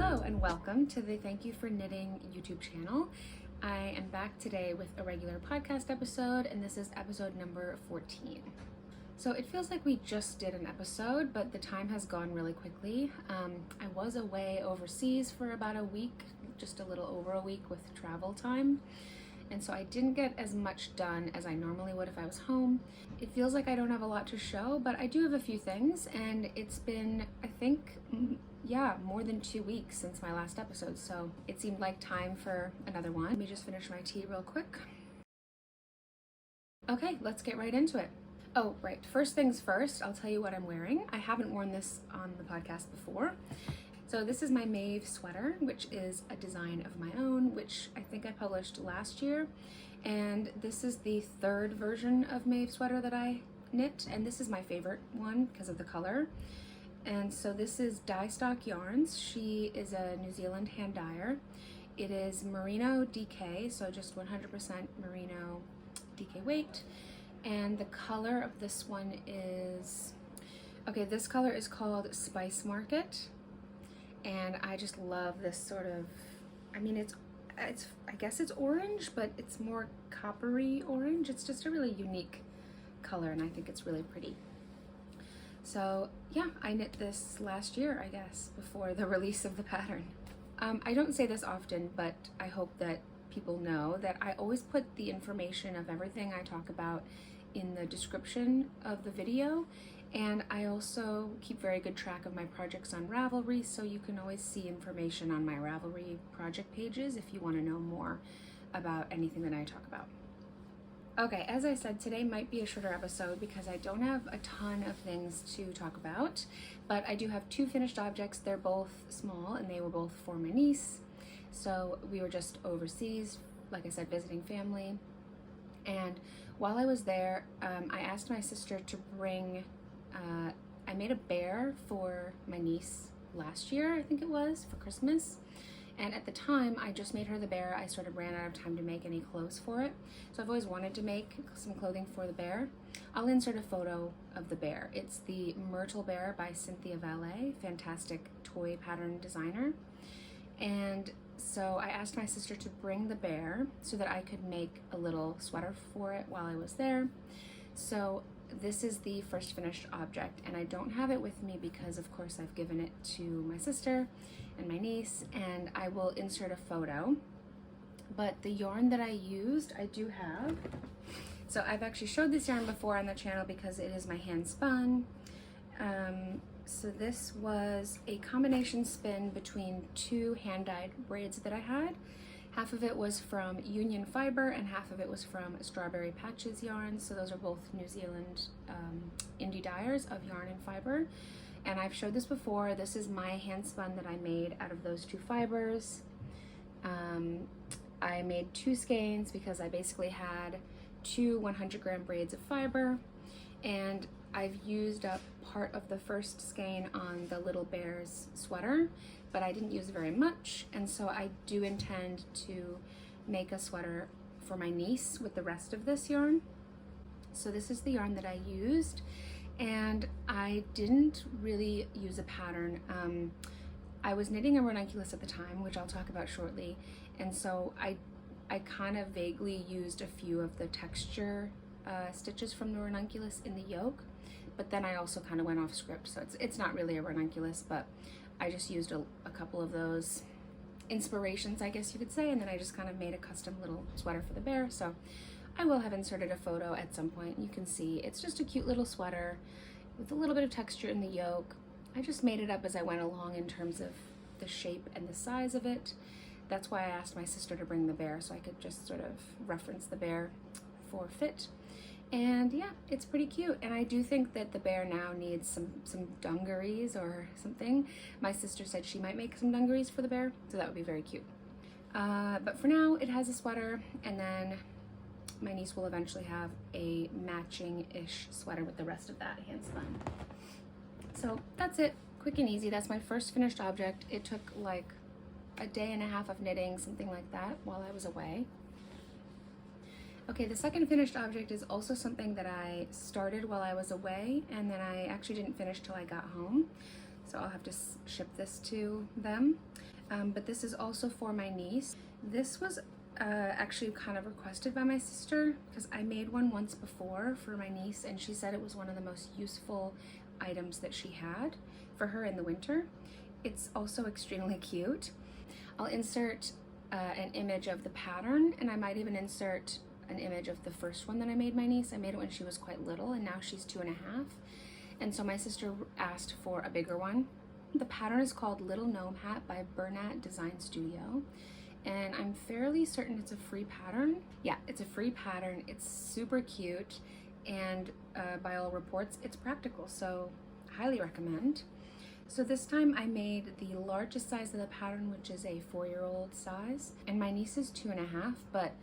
Hello and welcome to the Thank You for Knitting YouTube channel. I am back today with a regular podcast episode, and this is episode number 14. So it feels like we just did an episode, but the time has gone really quickly. I was away overseas for about a week, just a little over a week with travel time. And so I didn't get as much done as I normally would if I was home. It feels like I don't have a lot to show, but I do have a few things, and it's been, I think, more than 2 weeks since my last episode, so it seemed like time for another one. Let me just finish my tea real quick. Okay, let's get right into it. Oh, right, first things first, I'll tell you what I'm wearing. I haven't worn this on the podcast before. So this is my Mave Sweater, which is a design of my own, which I think I published last year. And this is the third version of Mave Sweater that I knit, and this is my favorite one because of the color. And so this is Dyestock Yarns. She is a New Zealand hand dyer. It is Merino DK, so just 100% Merino DK weight. And the color of this one is, okay, this color is called Spice Market. And I just love this sort of, I mean, it's I guess it's orange, but it's more coppery orange. It's just a really unique color, and I think it's really pretty. So yeah, I knit this last year, I guess, before the release of the pattern. I don't say this often, but I hope that people know that I always put the information of everything I talk about in the description of the video. And I also keep very good track of my projects on Ravelry, so you can always see information on my Ravelry project pages if you want to know more about anything that I talk about. Okay, as I said, today might be a shorter episode because I don't have a ton of things to talk about, but I do have 2 finished objects. They're both small, and they were both for my niece. So we were just overseas, like I said, visiting family. And while I was there, I asked my sister to bring, I made a bear for my niece last year, I think it was, for Christmas. And at the time, I just made her the bear. I sort of ran out of time to make any clothes for it. So I've always wanted to make some clothing for the bear. I'll insert a photo of the bear. It's the Myrtle Bear by Cynthia Valet, fantastic toy pattern designer. And so I asked my sister to bring the bear so that I could make a little sweater for it while I was there. So this is the first finished object, and I don't have it with me because of course I've given it to my sister and my niece, and I will insert a photo. But the yarn that I used, I do have. So I've actually showed this yarn before on the channel because it is my hand spun. So this was a combination spin between 2 hand-dyed braids that I had. Half of it was from Union Fiber and half of it was from Strawberry Patches yarn. So those are both New Zealand indie dyers of yarn and fiber. And I've showed this before. This is my hand spun that I made out of those 2 fibers. I made 2 skeins because I basically had 2 100-gram braids of fiber, and I've used up part of the first skein on the little bear's sweater, but I didn't use very much, and so I do intend to make a sweater for my niece with the rest of this yarn. So this is the yarn that I used, and I didn't really use a pattern. I was knitting a ranunculus at the time, which I'll talk about shortly, and so I kind of vaguely used a few of the texture stitches from the ranunculus in the yoke, but then I also kind of went off script, so it's not really a ranunculus, but I just used a couple of those inspirations, I guess you could say, and then I just kind of made a custom little sweater for the bear. So I will have inserted a photo at some point. You can see it's just a cute little sweater with a little bit of texture in the yoke. I just made it up as I went along in terms of the shape and the size of it. That's why I asked my sister to bring the bear, so I could just sort of reference the bear for fit. And yeah, it's pretty cute. And I do think that the bear now needs some dungarees or something. My sister said she might make some dungarees for the bear, so that would be very cute. But for now, it has a sweater, and then my niece will eventually have a matching-ish sweater with the rest of that hand spun. So that's it, quick and easy. That's my first finished object. It took like a day and a half of knitting, something like that, while I was away. Okay, the second finished object is also something that I started while I was away, and then I actually didn't finish till I got home. So I'll have to ship this to them. but this is also for my niece. This was actually kind of requested by my sister because I made one once before for my niece, and she said it was one of the most useful items that she had for her in the winter. It's also extremely cute. I'll insert an image of the pattern, and I might even insert an image of the first one that I made my niece. I made it when she was quite little, and now she's 2.5. And so my sister asked for a bigger one. The pattern is called Little Gnome Hat by Bernat Design Studio, and I'm fairly certain it's a free pattern. Yeah, it's a free pattern. It's super cute, and by all reports, it's practical, so highly recommend. So this time I made the largest size of the pattern, which is a 4-year-old size, and my niece is 2.5, but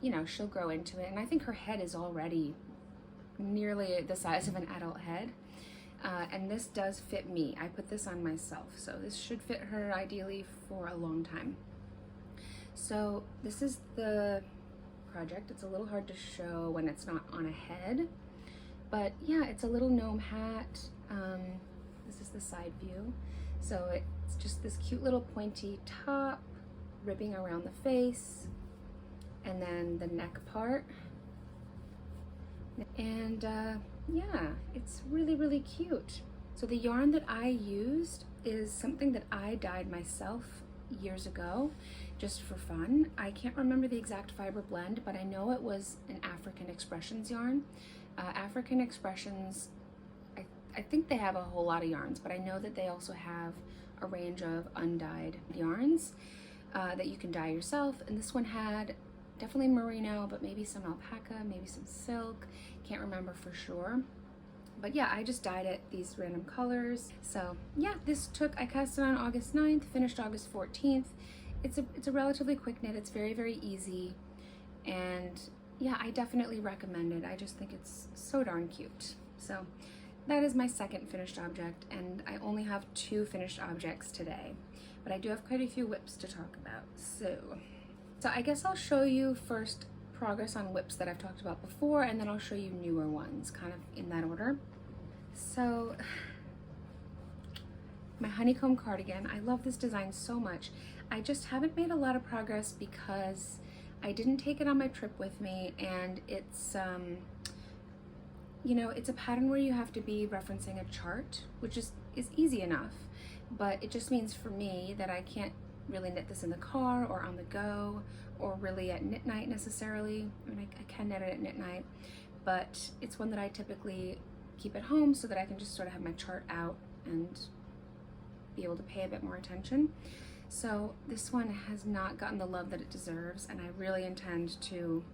you know, she'll grow into it, and I think her head is already nearly the size of an adult head. And this does fit me. I put this on myself, so this should fit her ideally for a long time. So this is the project. It's a little hard to show when it's not on a head, but yeah, it's a little gnome hat. This is the side view. So it's just this cute little pointy top, ribbing around the face, and then the neck part. And yeah, it's really, really cute. So the yarn that I used is something that I dyed myself years ago, just for fun. I can't remember the exact fiber blend, but I know it was an African Expressions yarn. African Expressions, I think they have a whole lot of yarns, but I know that they also have a range of undyed yarns that you can dye yourself. And this one had definitely merino, but maybe some alpaca, maybe some silk. Can't remember for sure. But yeah, I just dyed it these random colors. So yeah, I cast it on August 9th, finished August 14th. It's a relatively quick knit. It's very, very easy. And yeah, I definitely recommend it. I just think it's so darn cute. So that is my second finished object, and I only have 2 finished objects today, but I do have quite a few whips to talk about. So I guess I'll show you first progress on whips that I've talked about before, and then I'll show you newer ones, kind of in that order. So my Honeycomb Cardigan, I love this design so much. I just haven't made a lot of progress because I didn't take it on my trip with me, and it's you know, it's a pattern where you have to be referencing a chart, which is easy enough, but it just means for me that I can't really knit this in the car or on the go or really at knit night necessarily. I mean, I can knit it at knit night, but it's one that I typically keep at home so that I can just sort of have my chart out and be able to pay a bit more attention. So this one has not gotten the love that it deserves, and I really intend to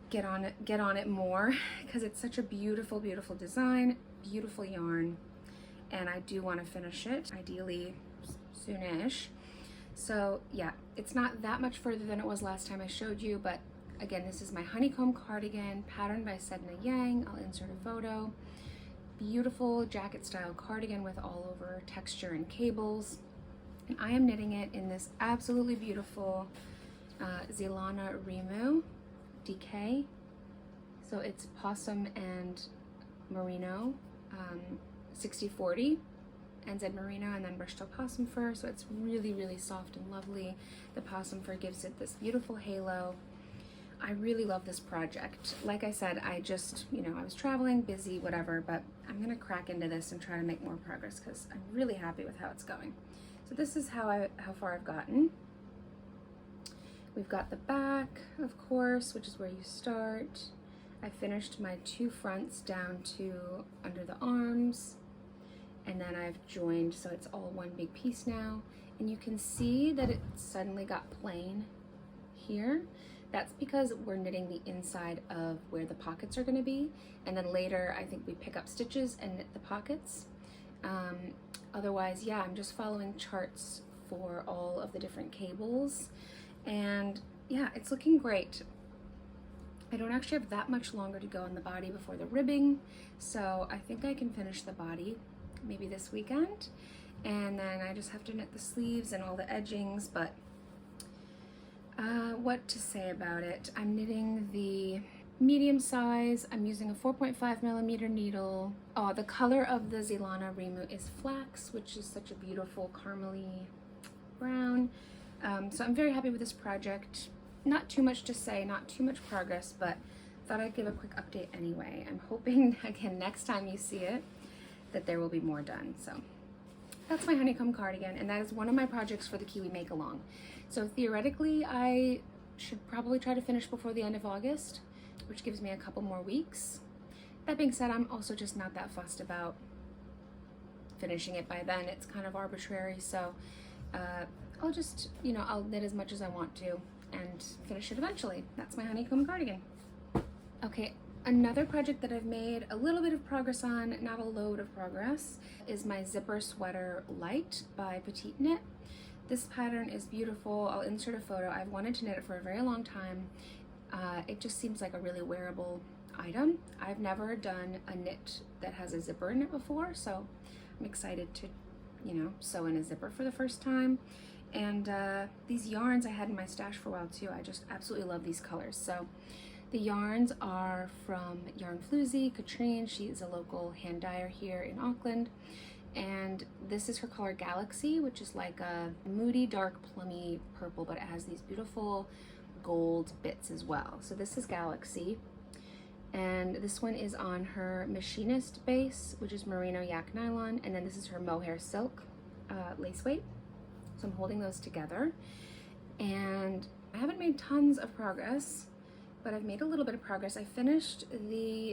get on it more because it's such a beautiful, beautiful design, beautiful yarn, and I do want to finish it ideally soonish. So yeah, it's not that much further than it was last time I showed you, but again, this is my Honeycomb Cardigan, patterned by Sedna Yang. I'll insert a photo. Beautiful jacket style cardigan with all over texture and cables, and I am knitting it in this absolutely beautiful Zealana Rimu DK. So it's possum and merino, 60/40 NZ merino, and then brushed up possum fur. So it's really, really soft and lovely. The possum fur gives it this beautiful halo. I really love this project. Like I said, I just, you know, I was traveling, busy, whatever, but I'm gonna crack into this and try to make more progress because I'm really happy with how it's going. So this is how far I've gotten. We've got the back, of course, which is where you start. I finished my 2 fronts down to under the arms, and then I've joined, so it's all one big piece now. And you can see that it suddenly got plain here. That's because we're knitting the inside of where the pockets are going to be, and then later I think we pick up stitches and knit the pockets. Otherwise, yeah, I'm just following charts for all of the different cables. And yeah, it's looking great. I don't actually have that much longer to go on the body before the ribbing, so I think I can finish the body maybe this weekend, and then I just have to knit the sleeves and all the edgings. But what to say about it? I'm knitting the medium size. I'm using a 4.5mm needle. Oh, the color of the Zealana Rimu is Flax, which is such a beautiful caramely brown. So I'm very happy with this project. Not too much to say, not too much progress, but thought I'd give a quick update anyway. I'm hoping, again, next time you see it, that there will be more done. So that's my honeycomb cardigan, and that is one of my projects for the Kiwi Make Along. So theoretically, I should probably try to finish before the end of August, which gives me a couple more weeks. That being said, I'm also just not that fussed about finishing it by then. It's kind of arbitrary, so I'll just, you know, I'll knit as much as I want to and finish it eventually. That's my honeycomb cardigan. Okay, another project that I've made a little bit of progress on, not a load of progress, is my zipper sweater light by PetiteKnit. This pattern is beautiful. I'll insert a photo. I've wanted to knit it for a very long time. It just seems like a really wearable item. I've never done a knit that has a zipper in it before, so I'm excited to, you know, sew in a zipper for the first time. And these yarns I had in my stash for a while too. I just absolutely love these colors. So the yarns are from Yarnfloozy, Katrine. She is a local hand dyer here in Auckland. And this is her color Galaxy, which is like a moody, dark, plummy purple, but it has these beautiful gold bits as well. So this is Galaxy. And this one is on her Machinist base, which is merino yak nylon. And then this is her Mohair silk lace weight. So I'm holding those together. And I haven't made tons of progress, but I've made a little bit of progress. I finished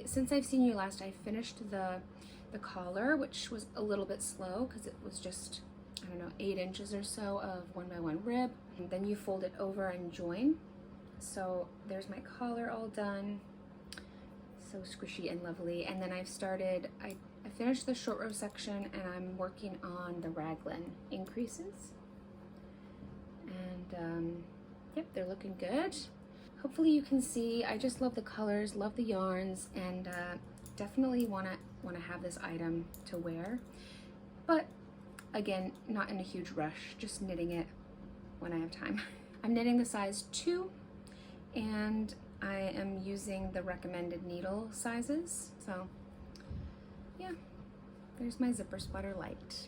since I've seen you last, I finished the collar, which was a little bit slow because it was just, I don't know, 8 inches or so of 1x1 rib. And then you fold it over and join. So there's my collar all done. So squishy and lovely. And then I've started, I finished the short row section and I'm working on the raglan increases. And yep, they're looking good. Hopefully you can see, I just love the colors, love the yarns, and definitely want to have this item to wear. But again, not in a huge rush, just knitting it when I have time. I'm knitting the size 2, and I am using the recommended needle sizes. So yeah, there's my zipper sweater light.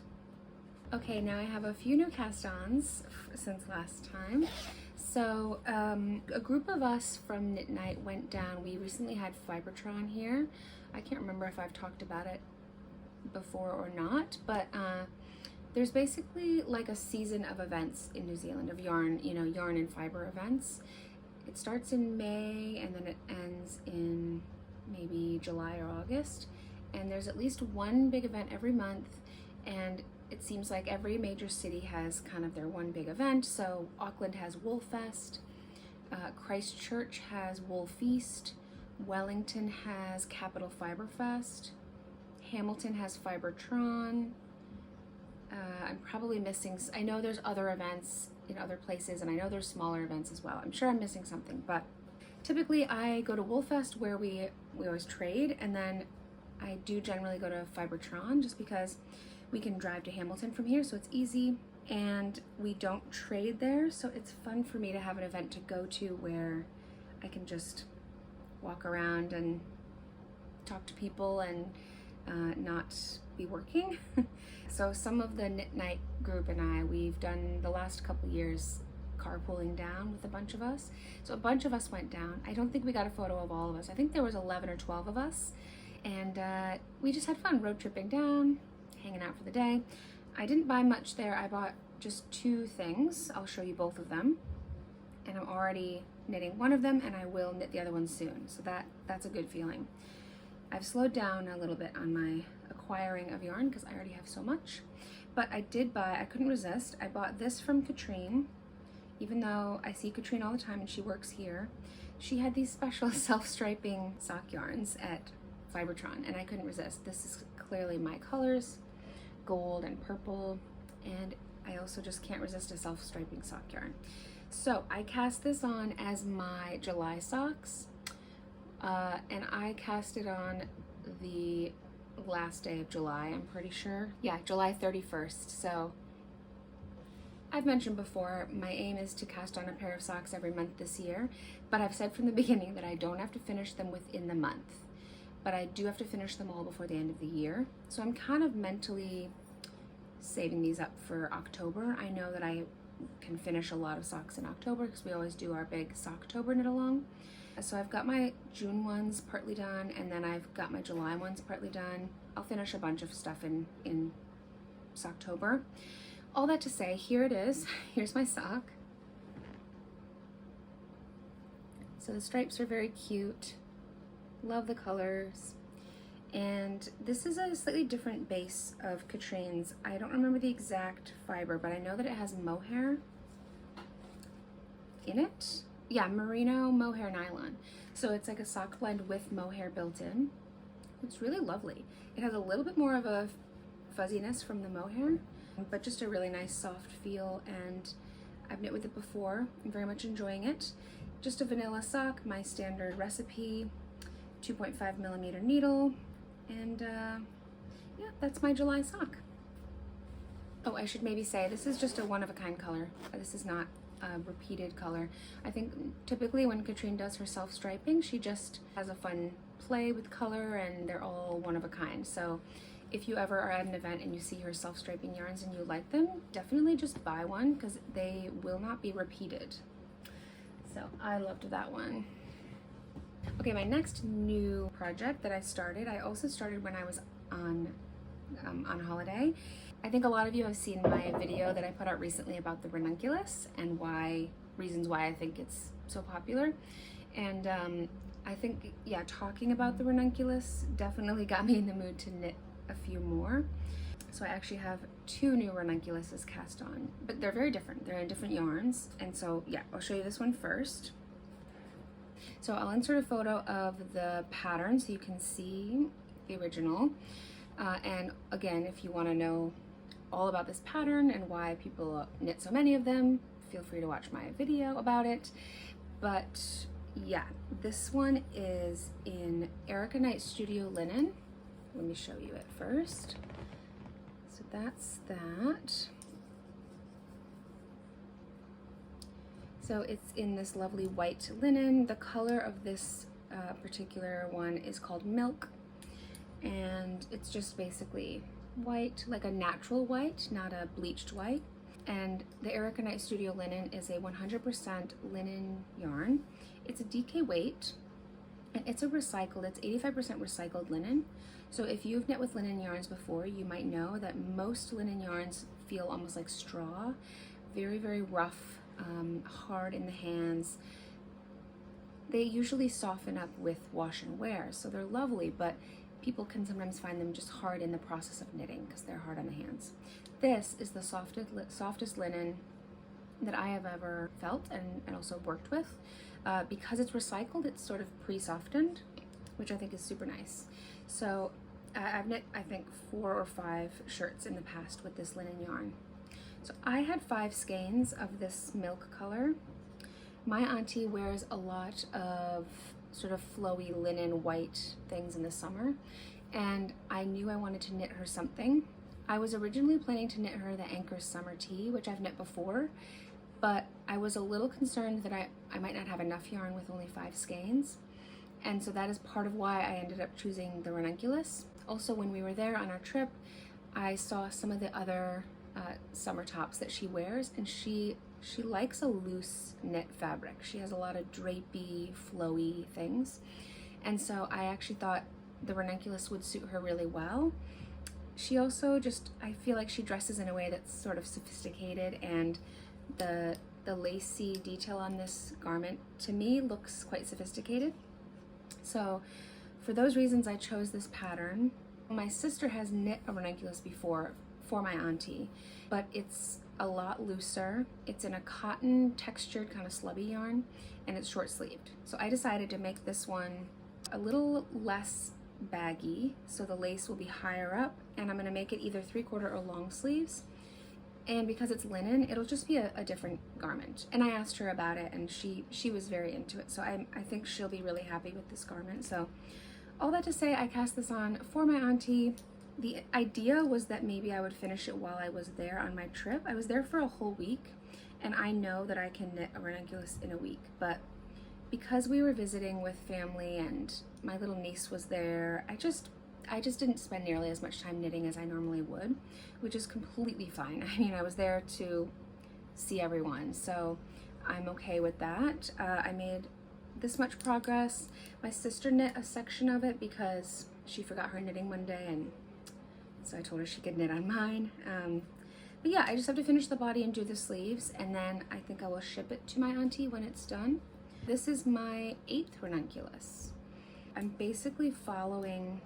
Okay, now I have a few new cast-ons since last time. So a group of us from Knit Night went down. We recently had Fibertron here. I can't remember if I've talked about it before or not, but there's basically like a season of events in New Zealand of yarn, you know, yarn and fiber events. It starts in May and then it ends in maybe July or August. And there's at least one big event every month, and it seems like every major city has kind of their one big event. So Auckland has Wool Fest, Christchurch has Wool Feast, Wellington has Capital Fiber Fest, Hamilton has Fibertron. I'm probably missing, I know there's other events in other places, and I know there's smaller events as well. I'm sure I'm missing something, but typically I go to Wool Fest where we always trade, and then I do generally go to Fibertron just because we can drive to Hamilton from here, so it's easy, and we don't trade there, so it's fun for me to have an event to go to where I can just walk around and talk to people and not be working. So some of the Knit Night group and I, we've done the last couple years carpooling down with a bunch of us. So a bunch of us went down. I don't think we got a photo of all of us. I think there was 11 or 12 of us, and we just had fun road tripping down, hanging out for the day. I didn't buy much there. I bought just 2 things. I'll show you both of them. And I'm already knitting one of them, and I will knit the other one soon. So that's a good feeling. I've slowed down a little bit on my acquiring of yarn because I already have so much. But I did buy, I couldn't resist. I bought this from Katrine, even though I see Katrine all the time and she works here. She had these special self-striping sock yarns at Fibertron, and I couldn't resist. This is clearly my colors, gold and purple, and I also just can't resist a self-striping sock yarn. So I cast this on as my July socks, and I cast it on the last day of July, I'm pretty sure. Yeah, July 31st. So I've mentioned before, my aim is to cast on a pair of socks every month this year, but I've said from the beginning that I don't have to finish them within the month, but I do have to finish them all before the end of the year. So I'm kind of mentally saving these up for October. I know that I can finish a lot of socks in October because we always do our big Socktober knit along. So I've got my June ones partly done, and then I've got my July ones partly done. I'll finish a bunch of stuff in Socktober. All that to say, here it is. Here's my sock. So the stripes are very cute. Love the colors. And this is a slightly different base of Katrine's. I don't remember the exact fiber, but I know that it has mohair in it. Yeah, merino mohair nylon. So it's like a sock blend with mohair built in. It's really lovely. It has a little bit more of a fuzziness from the mohair, but just a really nice soft feel, and I've knit with it before. I'm very much enjoying it. Just a vanilla sock, my standard recipe, 2.5mm needle, and yeah, that's my July sock. Oh, I should maybe say this is just a one-of-a-kind color. This is not a repeated color. I think typically when Katrine does her self-striping, she just has a fun play with color, and they're all one-of-a-kind. So if you ever are at an event and you see her self-striping yarns and you like them, definitely just buy one because they will not be repeated. So I loved that one. Okay, my next new project that I started, I also started when I was on holiday. I think a lot of you have seen my video that I put out recently about the Ranunculus and reasons why I think it's so popular. And I think, yeah, talking about the Ranunculus definitely got me in the mood to knit a few more. So I actually have 2 new Ranunculuses cast on, but they're very different. They're in different yarns. And so, yeah, I'll show you this one first. So I'll insert a photo of the pattern so you can see the original. And again, if you want to know all about this pattern and why people knit so many of them, feel free to watch my video about it. But yeah, this one is in Erika Night Studio linen. Let me show you it first. So that's that. So it's in this lovely white linen. The color of this particular one is called Milk, and it's just basically white, like a natural white, not a bleached white. And the Erika Night Studio linen is a 100% linen yarn. It's a DK weight, and it's it's 85% recycled linen. So if you've knit with linen yarns before, you might know that most linen yarns feel almost like straw, very, very rough, hard in the hands. They usually soften up with wash and wear, so they're lovely, but people can sometimes find them just hard in the process of knitting because they're hard on the hands. This is the softest linen that I have ever felt and also worked with. Because it's recycled, it's sort of pre-softened, which I think is super nice. So I've knit, I think, 4 or 5 shirts in the past with this linen yarn. So I had 5 skeins of this milk color. My auntie wears a lot of sort of flowy linen white things in the summer, and I knew I wanted to knit her something. I was originally planning to knit her the Anchor Summer Tee, which I've knit before, but I was a little concerned that I might not have enough yarn with only 5 skeins, and so that is part of why I ended up choosing the Ranunculus. Also, when we were there on our trip, I saw some of the other summer tops that she wears, and she likes a loose knit fabric. She has a lot of drapey, flowy things, and so I actually thought the Ranunculus would suit her really well. She also I feel like she dresses in a way that's sort of sophisticated, and the lacy detail on this garment to me looks quite sophisticated. So for those reasons I chose this pattern. My sister has knit a Ranunculus before for my auntie, but it's a lot looser. It's in a cotton textured kind of slubby yarn, and it's short sleeved. So I decided to make this one a little less baggy, so the lace will be higher up, and I'm going to make it either 3/4 or long sleeves. And because it's linen, it'll just be a different garment. And I asked her about it, and she was very into it, so I think she'll be really happy with this garment. So all that to say, I cast this on for my auntie. The idea was that maybe I would finish it while I was there on my trip. I was there for a whole week, and I know that I can knit a ranunculus in a week, but because we were visiting with family and my little niece was there, I just didn't spend nearly as much time knitting as I normally would, which is completely fine. I mean, I was there to see everyone, so I'm okay with that. I made this much progress. My sister knit a section of it because she forgot her knitting one day, and so I told her she could knit on mine. But yeah, I just have to finish the body and do the sleeves, and then I think I will ship it to my auntie when it's done. This is my 8th ranunculus. I'm basically following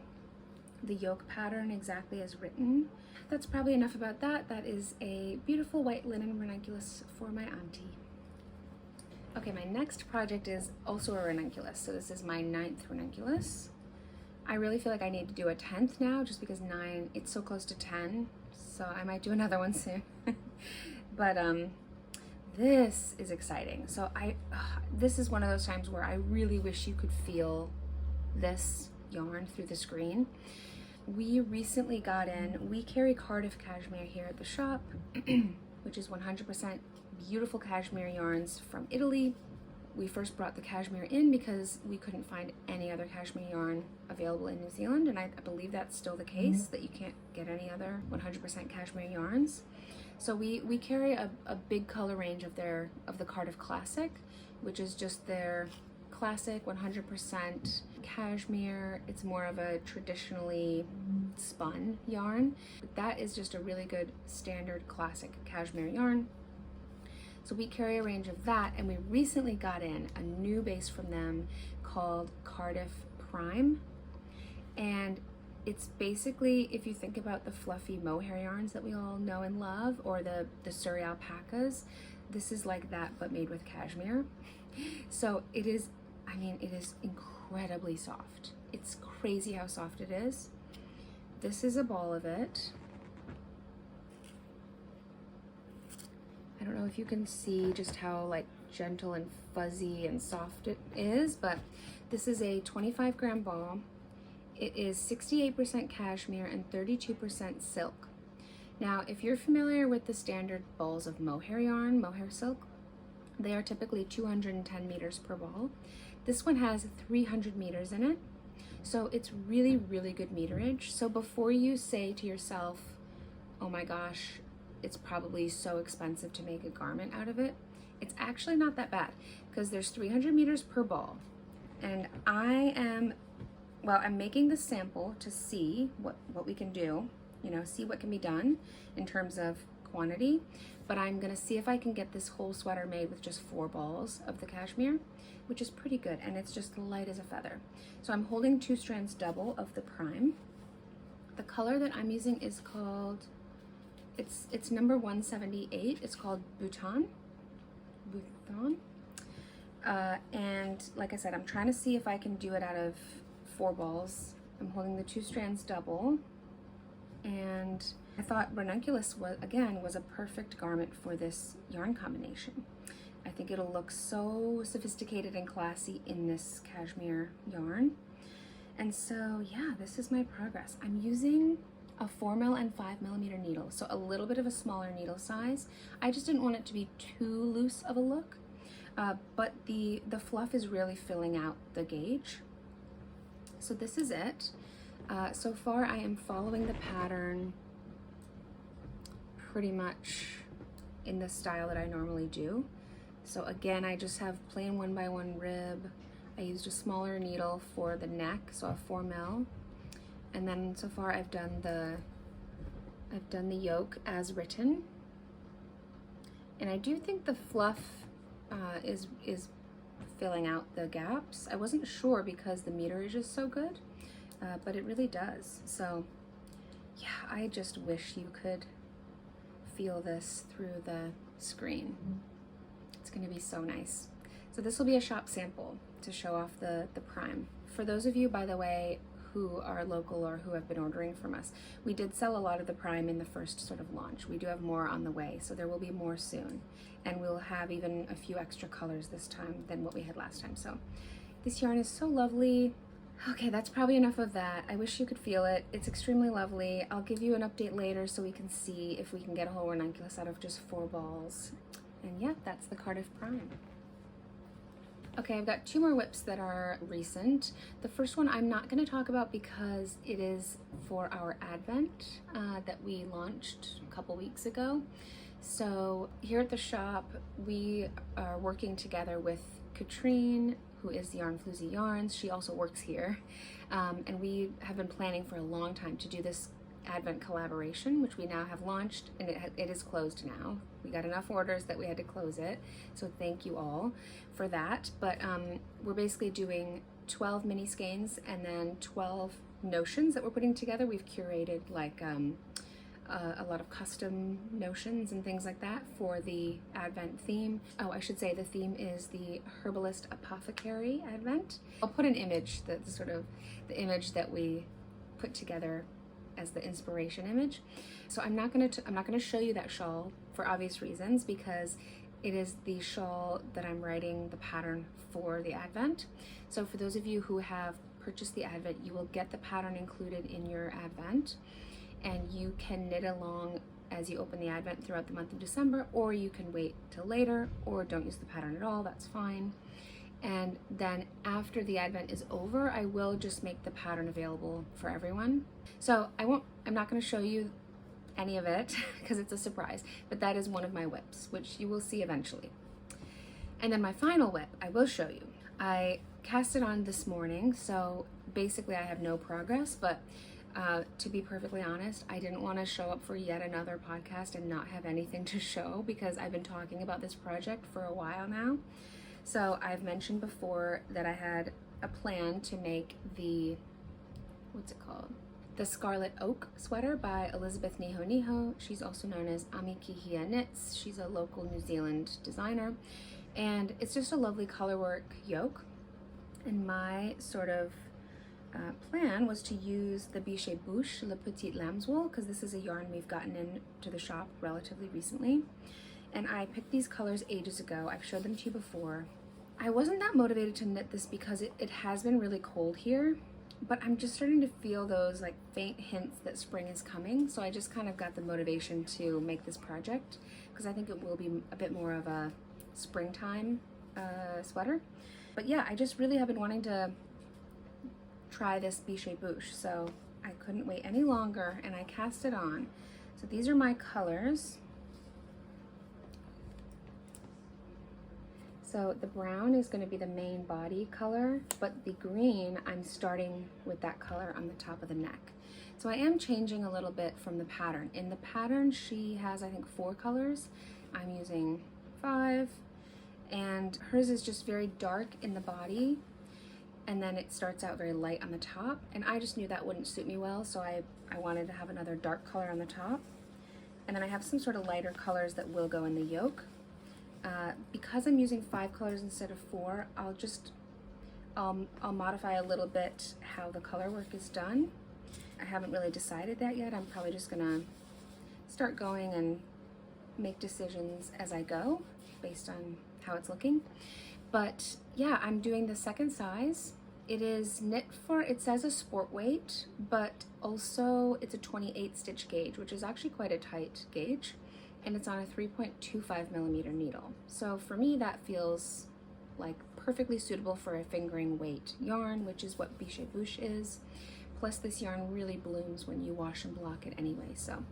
the yoke pattern exactly as written. That's probably enough about that. That is a beautiful white linen ranunculus for my auntie. Okay, my next project is also a ranunculus. So this is my 9th ranunculus. I really feel like I need to do a 10th now just because 9, it's so close to 10. So I might do another one soon. But this is exciting. So this is one of those times where I really wish you could feel this yarn through the screen. We recently got in, we carry Cardiff cashmere here at the shop, which is 100% beautiful cashmere yarns from Italy. We first brought the cashmere in because we couldn't find any other cashmere yarn available in New Zealand, and I believe that's still the case, that you can't get any other 100% cashmere yarns. So we carry a big color range of the Cardiff Classic, which is just their classic 100% cashmere. It's more of a traditionally spun yarn, but that is just a really good standard classic cashmere yarn. So we carry a range of that, and we recently got in a new base from them called Cardiff Prime. And it's basically, if you think about the fluffy mohair yarns that we all know and love, or the Surrey alpacas, this is like that but made with cashmere. So it is, I mean, it is incredibly soft. It's crazy how soft it is. This is a ball of it. I don't know if you can see just how like gentle and fuzzy and soft it is, but this is a 25 gram ball. It is 68% cashmere and 32% silk. Now, if you're familiar with the standard balls of mohair yarn, mohair silk, they are typically 210 meters per ball. This one has 300 meters in it. So it's really, really good meterage. So before you say to yourself, oh my gosh, it's probably so expensive to make a garment out of it, it's actually not that bad because there's 300 meters per ball. And I'm making the sample to see what we can do, you know, see what can be done in terms of quantity, but I'm gonna see if I can get this whole sweater made with just 4 balls of the cashmere, which is pretty good, and it's just light as a feather. So I'm holding 2 strands double of the prime. The color that I'm using is called, it's number 178. It's called Bhutan. And like I said, I'm trying to see if I can do it out of 4 balls. I'm holding the 2 strands double, and I thought ranunculus was a perfect garment for this yarn combination. I think it'll look so sophisticated and classy in this cashmere yarn. And so yeah, this is my progress. I'm using a 4mm and 5mm needle, so a little bit of a smaller needle size. I just didn't want it to be too loose of a look, but the fluff is really filling out the gauge. So this is it. So far I am following the pattern pretty much in the style that I normally do. So again, I just have plain 1x1 rib. I used a smaller needle for the neck, so a 4mm. And then so far I've done the yoke as written. And I do think the fluff is filling out the gaps. I wasn't sure because the meterage is so good, but it really does. So yeah, I just wish you could feel this through the screen. It's gonna be so nice. So this will be a shop sample to show off the prime. For those of you, by the way, who are local or who have been ordering from us, we did sell a lot of the prime in the first sort of launch. We do have more on the way, so there will be more soon. And we'll have even a few extra colors this time than what we had last time. So this yarn is so lovely. Okay, that's probably enough of that. I wish you could feel it. It's extremely lovely. I'll give you an update later so we can see if we can get a whole ranunculus out of just 4 balls. And yeah, that's the Cardiff Prime. Okay, I've got 2 more whips that are recent. The first one I'm not going to talk about because it is for our Advent that we launched a couple weeks ago. So here at the shop, we are working together with Katrine, who is the Yarnfloozy Yarns. She also works here. And we have been planning for a long time to do this Advent collaboration, which we now have launched, and it is closed now. We got enough orders that we had to close it, so thank you all for that. But we're basically doing 12 mini skeins and then 12 notions that we're putting together. We've curated like a lot of custom notions and things like that for the Advent theme. Oh, I should say the theme is the Herbalist Apothecary Advent. I'll put an image, the image that we put together as the inspiration image. So I'm not gonna show you that shawl for obvious reasons, because it is the shawl that I'm writing the pattern for the Advent. So for those of you who have purchased the Advent, you will get the pattern included in your Advent, and you can knit along as you open the Advent throughout the month of December, or you can wait till later, or don't use the pattern at all, that's fine. And then after the Advent is over, I will just make the pattern available for everyone. So I'm not going to show you any of it because it's a surprise, but that is one of my whips, which you will see eventually. And then my final whip, I will show you. I cast it on this morning, so basically I have no progress, but to be perfectly honest, I didn't want to show up for yet another podcast and not have anything to show, because I've been talking about this project for a while now. So I've mentioned before that I had a plan to make the, what's it called? The Scarlet Oak sweater by Elizabeth Niho Niho. She's also known as Amikihia Knits. She's a local New Zealand designer. And it's just a lovely colorwork yoke. And my sort of plan was to use the Biche Bouche Le Petite Lambswool, because this is a yarn we've gotten into the shop relatively recently. And I picked these colors ages ago. I've showed them to you before. I wasn't that motivated to knit this because it has been really cold here, but I'm just starting to feel those like faint hints that spring is coming. So I just kind of got the motivation to make this project, because I think it will be a bit more of a springtime sweater. But yeah, I just really have been wanting to try this Biche Bouche, so I couldn't wait any longer and I cast it on. So these are my colors. So the brown is going to be the main body color, but the green, I'm starting with that color on the top of the neck. So I am changing a little bit from the pattern. In the pattern, she has, I think, 4 colors. I'm using 5, and hers is just very dark in the body, and then it starts out very light on the top, and I just knew that wouldn't suit me well, so I wanted to have another dark color on the top. And then I have some sort of lighter colors that will go in the yoke. Because I'm using 5 colors instead of 4, I'll modify a little bit how the color work is done. I haven't really decided that yet. I'm probably just gonna start going and make decisions as I go based on how it's looking. But yeah, I'm doing the second size. It is knit for, it says a sport weight, but also it's a 28 stitch gauge, which is actually quite a tight gauge. And it's on a 3.25 millimeter needle. So for me, that feels like perfectly suitable for a fingering weight yarn, which is what Biche Bouche is. Plus this yarn really blooms when you wash and block it anyway. So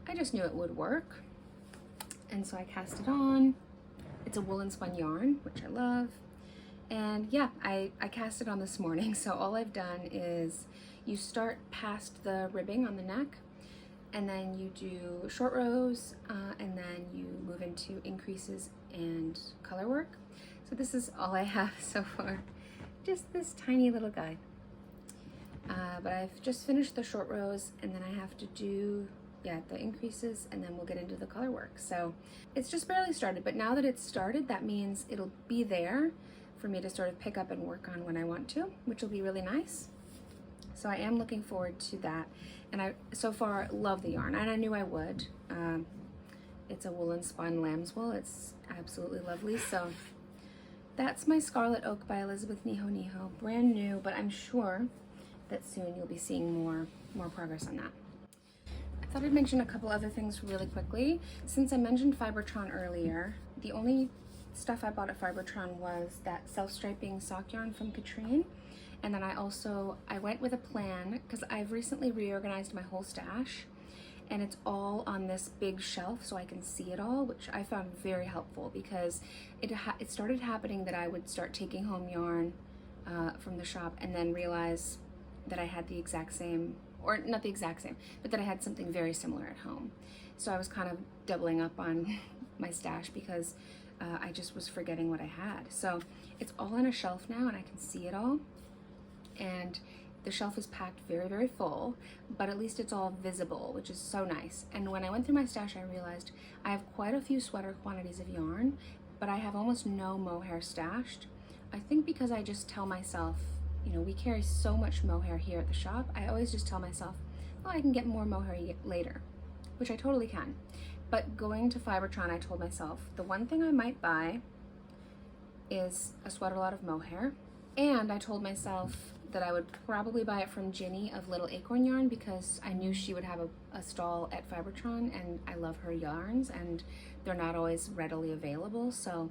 I just knew it would work. And so I cast it on. It's a woolen spun yarn, which I love. And yeah, I cast it on this morning. So all I've done is you start past the ribbing on the neck, and then you do short rows, and then you move into increases and color work. So this is all I have so far, just this tiny little guy. But I've just finished the short rows, and then I have to do, yeah, the increases, and then we'll get into the color work. So it's just barely started, but now that it's started, that means it'll be there for me to sort of pick up and work on when I want to, which will be really nice. So I am looking forward to that. And I, so far, love the yarn, and I knew I would. It's a woolen spun lamb's wool. It's absolutely lovely. So That's my Scarlet Oak by Elizabeth Niho, brand new, but I'm sure that soon you'll be seeing more progress on that. I thought I'd mention a couple other things really quickly. Since I mentioned Fibertron earlier, the only stuff I bought at Fibertron was that self-striping sock yarn from Katrine. And then I went with a plan because I've recently reorganized my whole stash, and it's all on this big shelf so I can see it all, which I found very helpful because it started happening that I would start taking home yarn from the shop and then realize that I had the exact same, or not the exact same, but that I had something very similar at home. So I was kind of doubling up on my stash because I just was forgetting what I had. So it's all on a shelf now and I can see it all. And the shelf is packed very, very full, but at least it's all visible, which is so nice. And when I went through my stash, I realized I have quite a few sweater quantities of yarn, but I have almost no mohair stashed. I think because I just tell myself, you know, we carry so much mohair here at the shop, I always just tell myself, oh, I can get more mohair later, which I totally can. But going to Fibertron, I told myself, the one thing I might buy is a sweater lot of mohair. And I told myself that I would probably buy it from Ginny of Little Acorn Yarn because I knew she would have a stall at Fibertron, and I love her yarns and they're not always readily available. So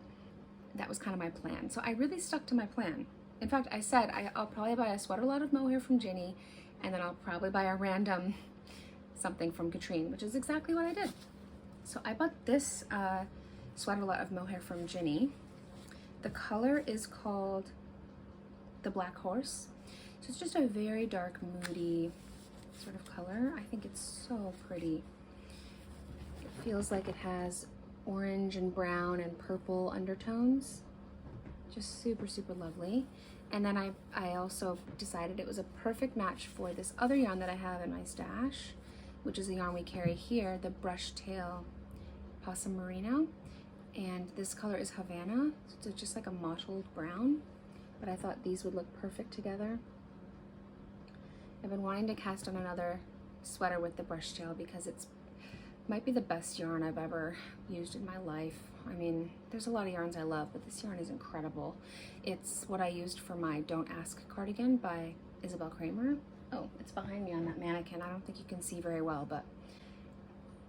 that was kind of my plan. So I really stuck to my plan. In fact, I said I'll probably buy a sweater lot of mohair from Ginny, and then I'll probably buy a random something from Katrine, which is exactly what I did. So I bought this sweater lot of mohair from Ginny. The color is called the Black Horse. So it's just a very dark, moody sort of color. I think it's so pretty. It feels like it has orange and brown and purple undertones. Just super, super lovely. And then I also decided it was a perfect match for this other yarn that I have in my stash, which is a yarn we carry here, the Brush Tail Possum Merino. And this color is Havana, so it's just like a mottled brown. But I thought these would look perfect together. I've been wanting to cast on another sweater with the brush tail because it might be the best yarn I've ever used in my life. I mean, there's a lot of yarns I love, but this yarn is incredible. It's what I used for my Don't Ask cardigan by Isabel Kramer. Oh, it's behind me on that mannequin. I don't think you can see very well, but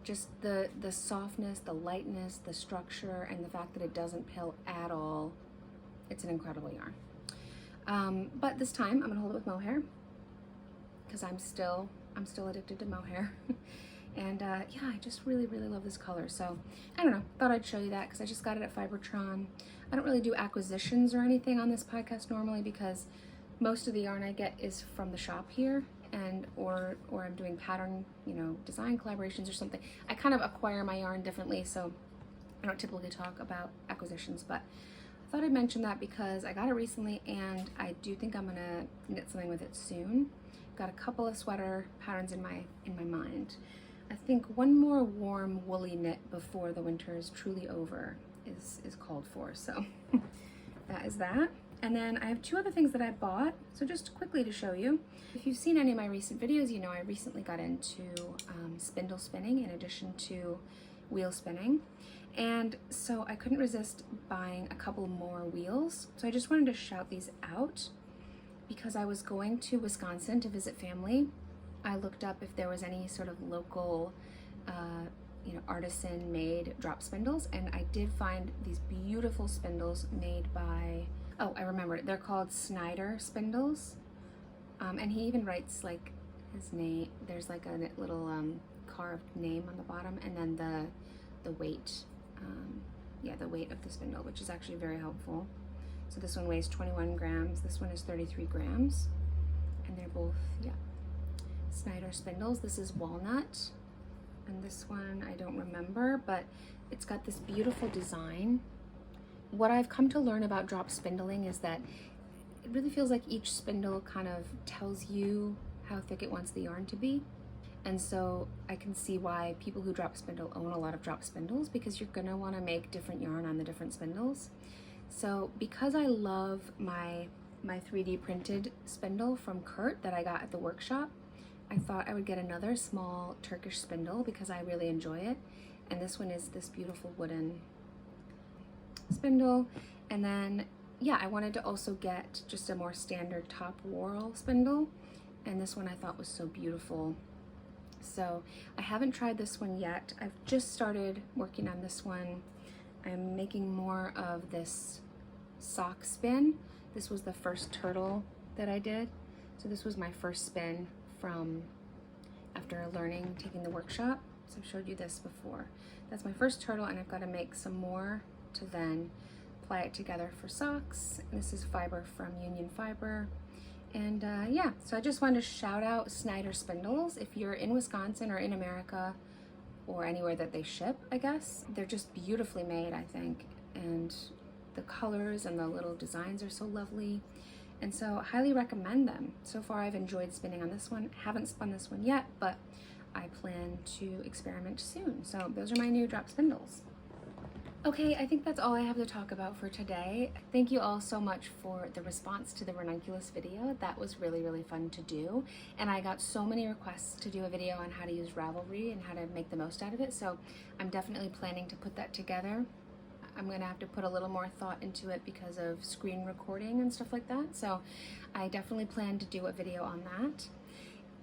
just the softness, the lightness, the structure, and the fact that it doesn't pill at all. It's an incredible yarn. But this time I'm gonna hold it with mohair because I'm still addicted to mohair. And yeah, I just really, really love this color. So I don't know, thought I'd show you that because I just got it at Fibertron. I don't really do acquisitions or anything on this podcast normally because most of the yarn I get is from the shop here, and or I'm doing pattern, you know, design collaborations or something. I kind of acquire my yarn differently, so I don't typically talk about acquisitions, but I thought I'd mention that because I got it recently and I do think I'm gonna knit something with it soon. Got a couple of sweater patterns in my mind. I think one more warm woolly knit before the winter is truly over is called for, so that is that. And then I have two other things that I bought, so just quickly to show you. If you've seen any of my recent videos, you know I recently got into spindle spinning in addition to wheel spinning. And so I couldn't resist buying a couple more wheels. So I just wanted to shout these out because I was going to Wisconsin to visit family. I looked up if there was any sort of local, you know, artisan made drop spindles, and I did find these beautiful spindles made by, oh, I remembered it. They're called Snyder Spindles. And he even writes like his name. There's like a little carved name on the bottom, and then the weight, yeah, the weight of the spindle, which is actually very helpful. So this one weighs 21 grams. This one is 33 grams, and they're both, yeah, Snyder Spindles. This is walnut, and this one I don't remember, but it's got this beautiful design. What I've come to learn about drop spindling is that it really feels like each spindle kind of tells you how thick it wants the yarn to be. And so I can see why people who drop spindle own a lot of drop spindles, because you're gonna wanna make different yarn on the different spindles. So because I love my 3D printed spindle from Kurt that I got at the workshop, I thought I would get another small Turkish spindle because I really enjoy it. And this one is this beautiful wooden spindle. And then yeah, I wanted to also get just a more standard top whorl spindle, and this one I thought was so beautiful. So I haven't tried this one yet. I've just started working on this one. I'm making more of this sock spin. This was the first turtle that I did. So this was my first spin from after learning, taking the workshop. So I've showed you this before. That's my first turtle, and I've got to make some more to then apply it together for socks. And this is fiber from Union Fiber. And yeah, so I just wanted to shout out Snyder Spindles. If you're in Wisconsin or in America or anywhere that they ship, I guess, they're just beautifully made, I think. And the colors and the little designs are so lovely. And so I highly recommend them. So far I've enjoyed spinning on this one. Haven't spun this one yet, but I plan to experiment soon. So those are my new drop spindles. Okay, I think that's all I have to talk about for today. Thank you all so much for the response to the Ranunculus video. That was really, really fun to do. And I got so many requests to do a video on how to use Ravelry and how to make the most out of it. So I'm definitely planning to put that together. I'm gonna have to put a little more thought into it because of screen recording and stuff like that. So I definitely plan to do a video on that.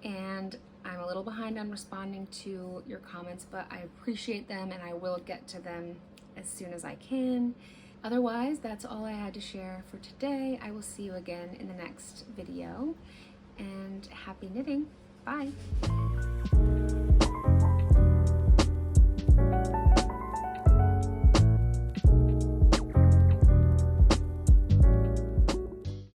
And I'm a little behind on responding to your comments, but I appreciate them and I will get to them as soon as I can. Otherwise, that's all I had to share for today. I will see you again in the next video, and happy knitting. Bye.